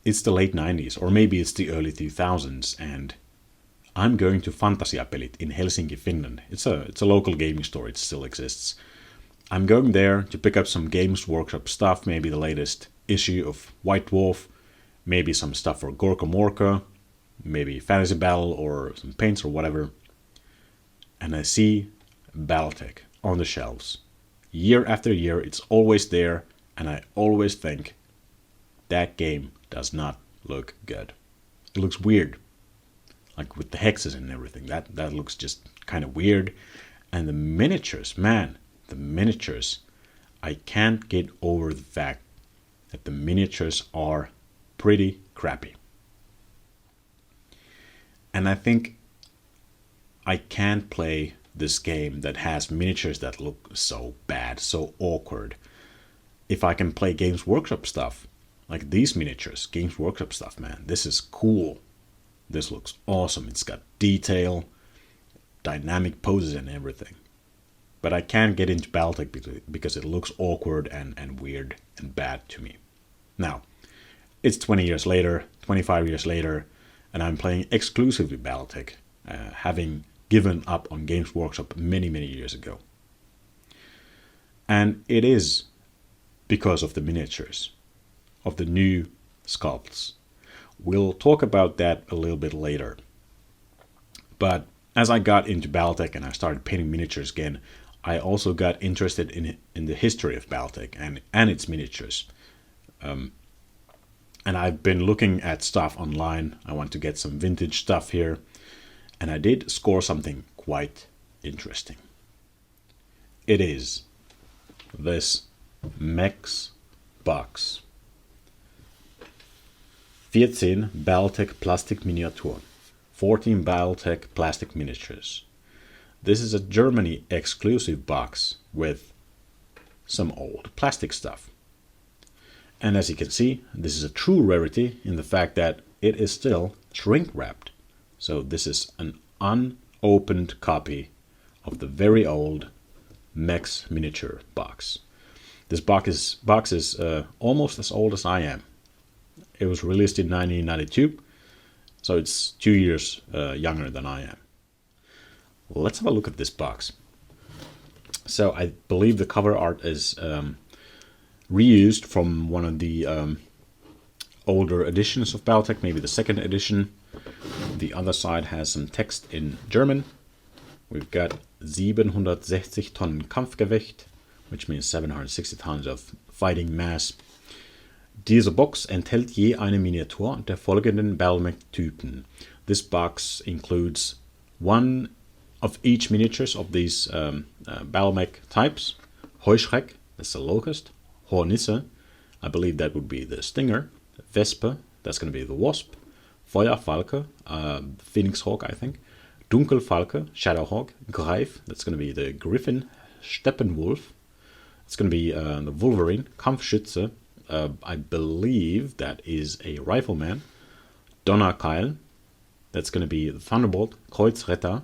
it's the late 90s, or maybe it's the early 2000s, and I'm going to Fantasiapelit in Helsinki, Finland. It's a local gaming store, it still exists. I'm going there to pick up some Games Workshop stuff, maybe the latest issue of White Dwarf, maybe some stuff for Gorka Morka, maybe Fantasy Battle or some paints or whatever. And I see BattleTech on the shelves. Year after year, it's always there, and I always think that game does not look good. It looks weird. Like with the hexes and everything, that looks just kind of weird. And the miniatures, man, the miniatures, I can't get over the fact that the miniatures are pretty crappy. And I think I can't play this game that has miniatures that look so bad, so awkward. If I can play Games Workshop stuff, like these miniatures, Games Workshop stuff, man, this is cool. This looks awesome. It's got detail, dynamic poses and everything. But I can't get into BattleTech because it looks awkward and weird and bad to me. Now, it's 20 years later, 25 years later, and I'm playing exclusively BattleTech, having given up on Games Workshop many, many years ago. And it is because of the miniatures, of the new sculpts. We'll talk about that a little bit later. But as I got into BattleTech and I started painting miniatures again, I also got interested in the history of BattleTech and its miniatures. And I've been looking at stuff online. I want to get some vintage stuff here. And I did score something quite interesting. It is this Mechs box. 14 BattleTech plastic miniaturen. 14 BattleTech plastic miniatures. This is a Germany exclusive box with some old plastic stuff. And as you can see, this is a true rarity in the fact that it is still shrink wrapped. So this is an unopened copy of the very old Mechs miniature box. This box is almost as old as I am. It was released in 1992, so it's 2 years younger than I am. Let's have a look at this box. So I believe the cover art is reused from one of the older editions of BattleTech, maybe the second edition. The other side has some text in German. We've got 760 Tonnen Kampfgewicht, which means 760 tons of fighting mass. Diese Box enthält je eine Miniatur der folgenden BattleMech-Typen. This box includes one of each miniatures of these BattleMech types. Heuschreck, that's the locust. Hornisse, I believe that would be the stinger. Wespe, that's going to be the wasp. Feuerfalke, Phoenix Hawk, I think. Dunkelfalke, Shadowhawk. Greif, that's going to be the griffin. Steppenwolf, it's going to be the Wolverine. Kampfschütze, I believe that is a rifleman. Donnerkeil, that's going to be the Thunderbolt. Kreuzretter,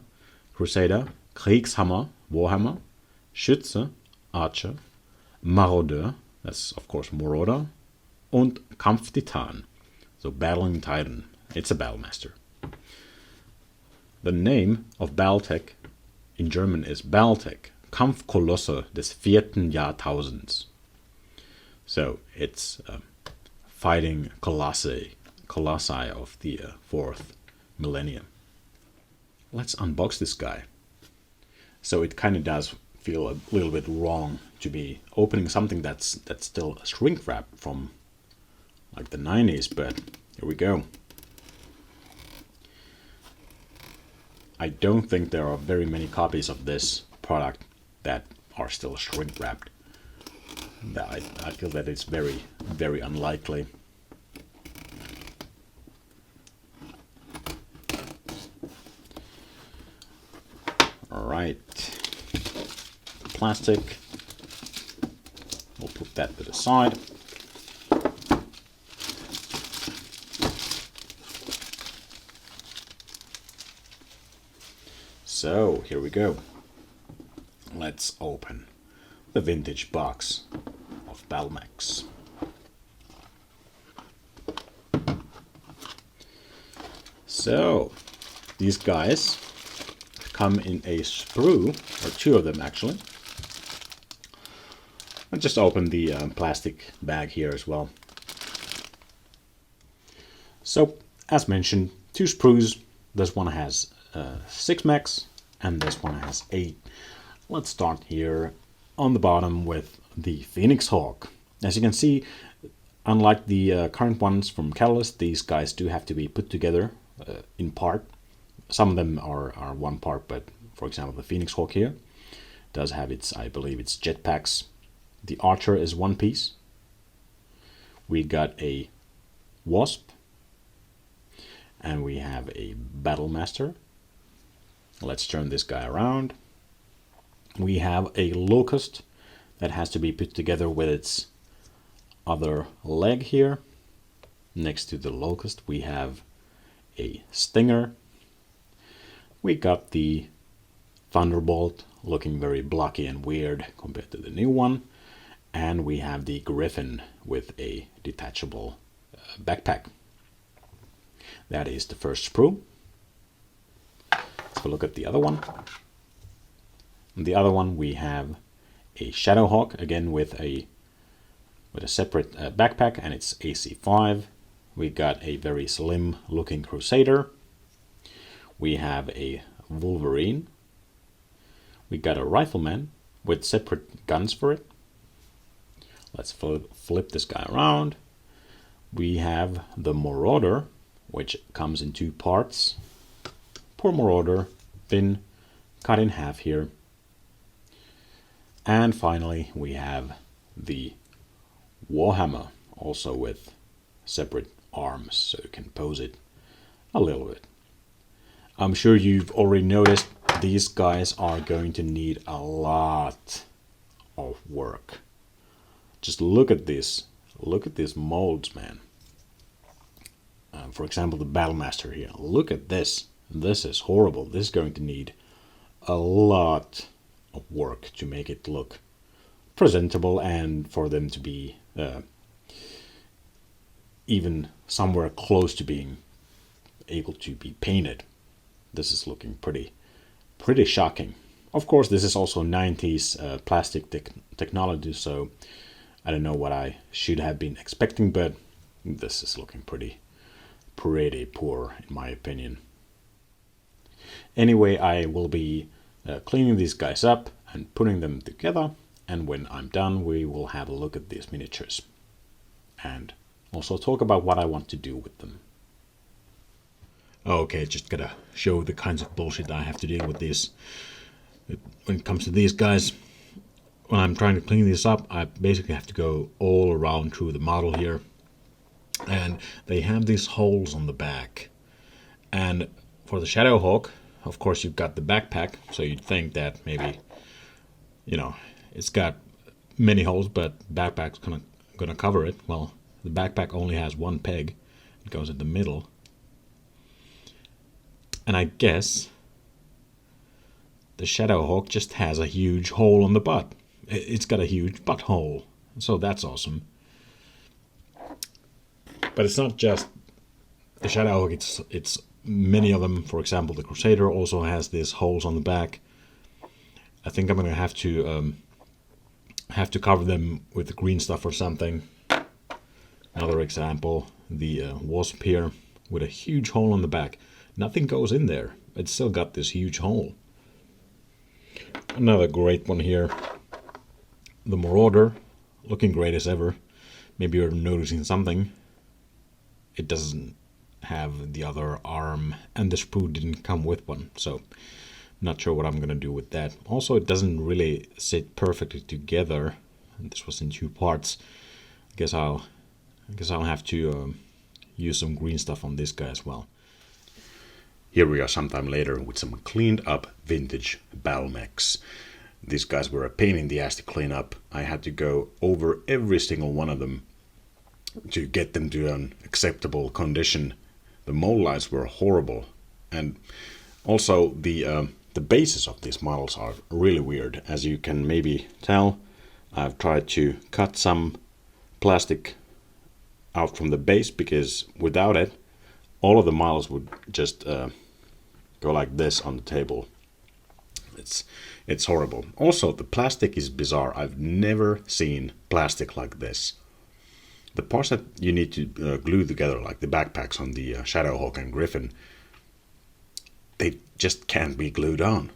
Crusader. Kriegshammer, Warhammer. Schütze, Archer. Marauder, that's of course Marauder. Und Kampftitan, so Battling Titan. It's a Battlemaster. The name of BattleTech in German is BattleTech, Kampfkolosse des 4. Jahrtausends. So it's fighting colossi of the 4th millennium. Let's unbox this guy. So it kind of does feel a little bit wrong to be opening something that's still shrink wrapped from like the 90s, but here we go. I don't think there are very many copies of this product that are still shrink wrapped. I feel that it's very, very unlikely. Alright, plastic, we'll put that to the side. So here we go. Let's open the vintage box of BattleMechs. So these guys come in a sprue, or two of them actually. I'll just open the plastic bag here as well. So, as mentioned, two sprues. This one has 6 mechs, and this one has 8. Let's start here on the bottom with the Phoenix Hawk. As you can see, unlike the current ones from Catalyst, these guys do have to be put together in part. Some of them are one part, but for example, the Phoenix Hawk here does have its, I believe, its jetpacks. The Archer is one piece. We got a Wasp. And we have a Battle Master. Let's turn this guy around. We have a Locust that has to be put together with its other leg here. Next to the Locust we have a Stinger. We got the Thunderbolt, looking very blocky and weird compared to the new one. And we have the Griffin with a detachable backpack. That is the first sprue. Let's have a look at the other one. On the other one we have a Shadowhawk, again with a separate backpack, and it's AC5. We got a very slim looking Crusader. We have a Wolverine. We got a Rifleman with separate guns for it. Let's flip this guy around. We have the Marauder, which comes in 2 parts. Poor Marauder, been cut in half here. And finally we have the Warhammer, also with separate arms, so you can pose it a little bit. I'm sure you've already noticed these guys are going to need a lot of work. Just look at this. Look at these molds, man. For example, the Battlemaster here. Look at this. This is horrible. This is going to need a lot of work to make it look presentable and for them to be even somewhere close to being able to be painted. This is looking pretty shocking. Of course, this is also 90s plastic technology, so I don't know what I should have been expecting, but this is looking pretty poor in my opinion. Anyway, I will be cleaning these guys up and putting them together, and when I'm done we will have a look at these miniatures and also talk about what I want to do with them. Okay, just gotta show the kinds of bullshit I have to deal with this when it comes to these guys. When I'm trying to clean this up, I basically have to go all around through the model here, and they have these holes on the back. And for the Shadowhawk, of course, you've got the backpack, so you'd think that maybe, you know, it's got many holes, but backpack's gonna cover it. Well, the backpack only has one peg. It goes in the middle. And I guess the Shadowhawk just has a huge hole on the butt. It's got a huge butthole, so that's awesome. But it's not just the Shadowhawk, it's many of them. For example, the Crusader also has these holes on the back. I think I'm gonna have to cover them with the green stuff or something. Another example, the Wasp here with a huge hole on the back. Nothing goes in there. It's still got this huge hole. Another great one here. The Marauder, looking great as ever. Maybe you're noticing something. It doesn't have the other arm, and the sprue didn't come with one, so not sure what I'm gonna do with that. Also, it doesn't really sit perfectly together. And this was in 2 parts. I guess I'll have to use some green stuff on this guy as well. Here we are sometime later with some cleaned up vintage Battle Mechs. These guys were a pain in the ass to clean up. I had to go over every single one of them to get them to an acceptable condition. The mold lines were horrible, and also the bases of these models are really weird. As you can maybe tell, I've tried to cut some plastic out from the base, because without it all of the models would just go like this on the table. It's horrible. Also, the plastic is bizarre. I've never seen plastic like this. The parts that you need to glue together, like the backpacks on the Shadowhawk and Griffin, they just can't be glued on.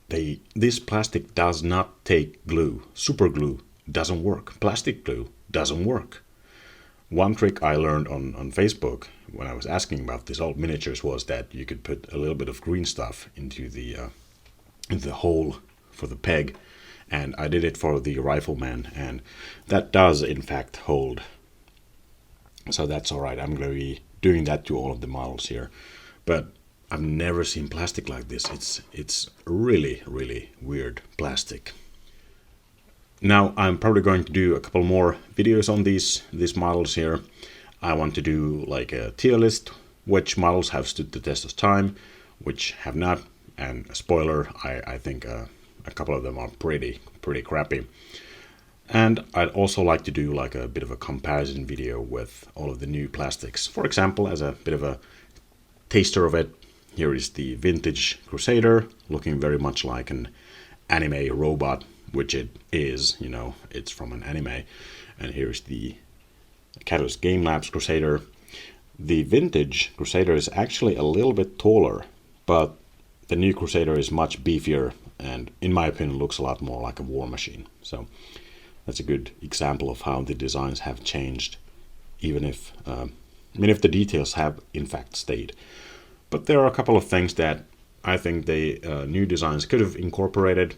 This plastic does not take glue. Super glue doesn't work. Plastic glue doesn't work. One trick I learned on Facebook when I was asking about these old miniatures was that you could put a little bit of green stuff into the hole for the peg, and I did it for the rifleman, and that does in fact hold. So that's all right. I'm going to be doing that to all of the models here, but I've never seen plastic like this. It's really, really weird plastic. Now I'm probably going to do a couple more videos on these models here. I want to do like a tier list, which models have stood the test of time, which have not, and a spoiler, I think a couple of them are pretty crappy. And I'd also like to do like a bit of a comparison video with all of the new plastics. For example, as a bit of a taster of it, here is the vintage Crusader, looking very much like an anime robot, which it is, you know, it's from an anime. And here's the Catalyst Game Labs Crusader. The vintage Crusader is actually a little bit taller, but the new Crusader is much beefier and, in my opinion, looks a lot more like a war machine. So that's a good example of how the designs have changed, even if, if the details have in fact stayed. But there are a couple of things that I think the new designs could have incorporated,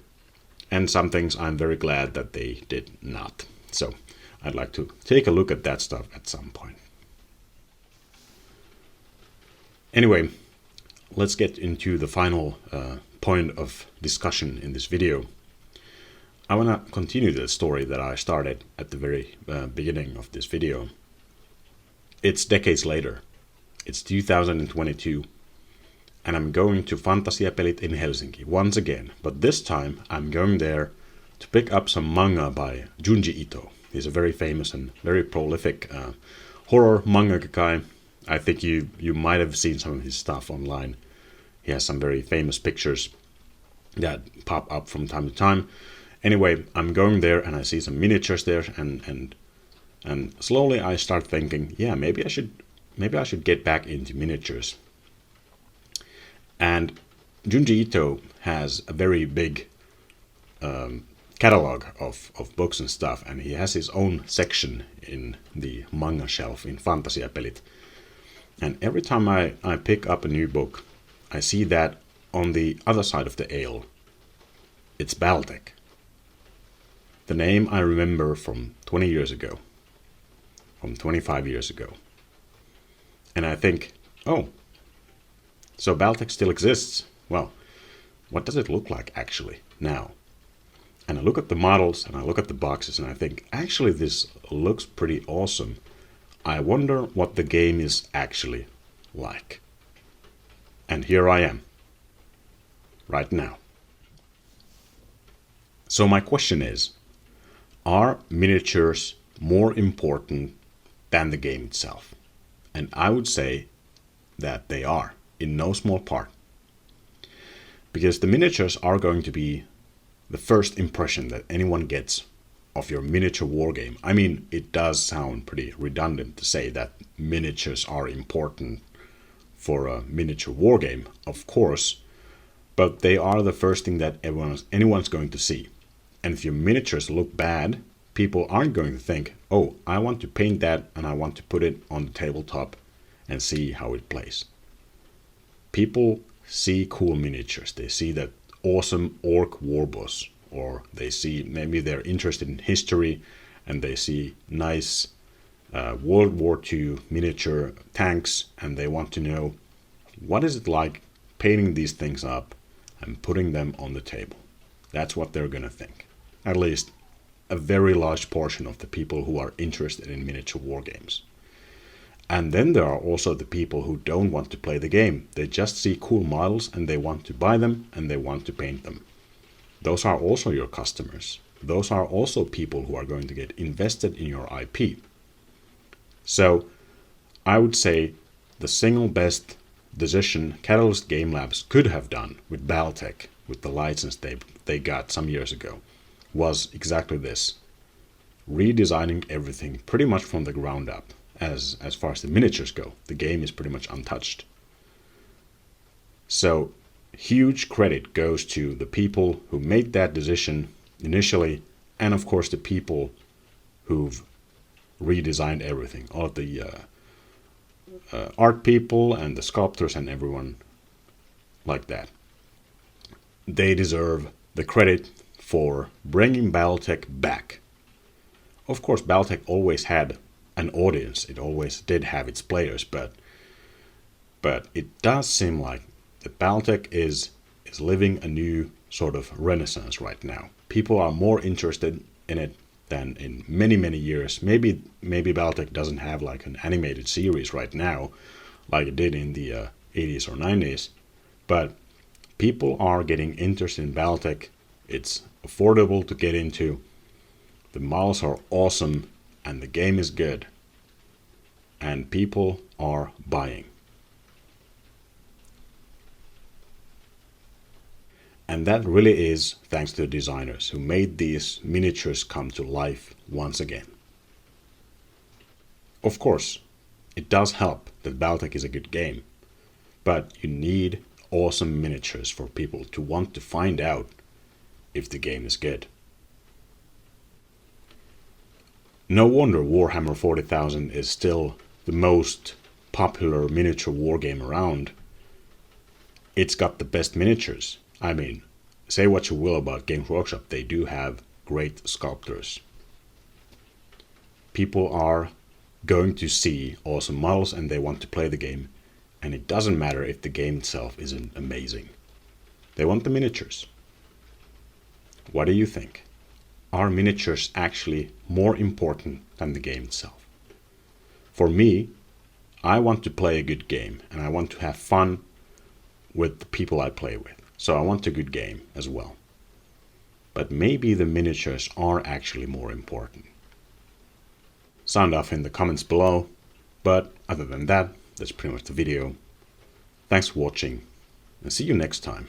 and some things I'm very glad that they did not. So I'd like to take a look at that stuff at some point. Anyway, let's get into the final point of discussion in this video. I want to continue the story that I started at the very beginning of this video. It's decades later. It's 2022. And I'm going to Fantasiapelit in Helsinki once again. But this time I'm going there to pick up some manga by Junji Ito. He's a very famous and very prolific horror manga guy. I think you might have seen some of his stuff online. He has some very famous pictures that pop up from time to time. Anyway, I'm going there and I see some miniatures there, and slowly I start thinking, yeah, maybe I should get back into miniatures. And Junji Ito has a very big catalog of books and stuff, and he has his own section in the manga shelf in Fantasiapelit. And every time I pick up a new book, I see that on the other side of the aisle, it's BattleTech. The name I remember from 20 years ago, from 25 years ago. And I think, oh, so BattleTech still exists. Well, what does it look like actually now? And I look at the models and I look at the boxes and I think, actually this looks pretty awesome. I wonder what the game is actually like. And here I am, right now. So my question is, are miniatures more important than the game itself? And I would say that they are, in no small part. Because the miniatures are going to be the first impression that anyone gets of your miniature wargame. I mean, it does sound pretty redundant to say that miniatures are important for a miniature wargame, of course, but they are the first thing that anyone's going to see. And if your miniatures look bad, people aren't going to think, oh, I want to paint that and I want to put it on the tabletop and see how it plays. People see cool miniatures. They see that awesome orc war boss, or they see, maybe they're interested in history and they see nice World War II miniature tanks, and they want to know, what is it like painting these things up and putting them on the table? That's what they're going to think. At least a very large portion of the people who are interested in miniature war games. And then there are also the people who don't want to play the game. They just see cool models and they want to buy them and they want to paint them. Those are also your customers. Those are also people who are going to get invested in your IP. So I would say the single best decision Catalyst Game Labs could have done with BattleTech, with the license they got some years ago, was exactly this. Redesigning everything pretty much from the ground up. As far as the miniatures go, the game is pretty much untouched. So huge credit goes to the people who made that decision initially, and of course the people who've redesigned everything. All of the art people and the sculptors and everyone like that. They deserve the credit for bringing BattleTech back. Of course, BattleTech always had an audience. It always did have its players, but it does seem like that BattleTech is living a new sort of renaissance right now. People are more interested in it than in many years. Maybe BattleTech doesn't have like an animated series right now, like it did in the 80s or 90s, but people are getting interested in BattleTech. It's affordable to get into. The models are awesome, and the game is good, and people are buying. And that really is thanks to the designers who made these miniatures come to life once again. Of course, it does help that BattleTech is a good game, but you need awesome miniatures for people to want to find out if the game is good. No wonder Warhammer 40,000 is still the most popular miniature wargame around. It's got the best miniatures. I mean, say what you will about Games Workshop, they do have great sculptors. People are going to see awesome models and they want to play the game, and it doesn't matter if the game itself isn't amazing. They want the miniatures. What do you think? Are miniatures actually more important than the game itself? For me, I want to play a good game and I want to have fun with the people I play with. So I want a good game as well. But maybe the miniatures are actually more important. Sound off in the comments below. But other than that, that's pretty much the video. Thanks for watching and see you next time.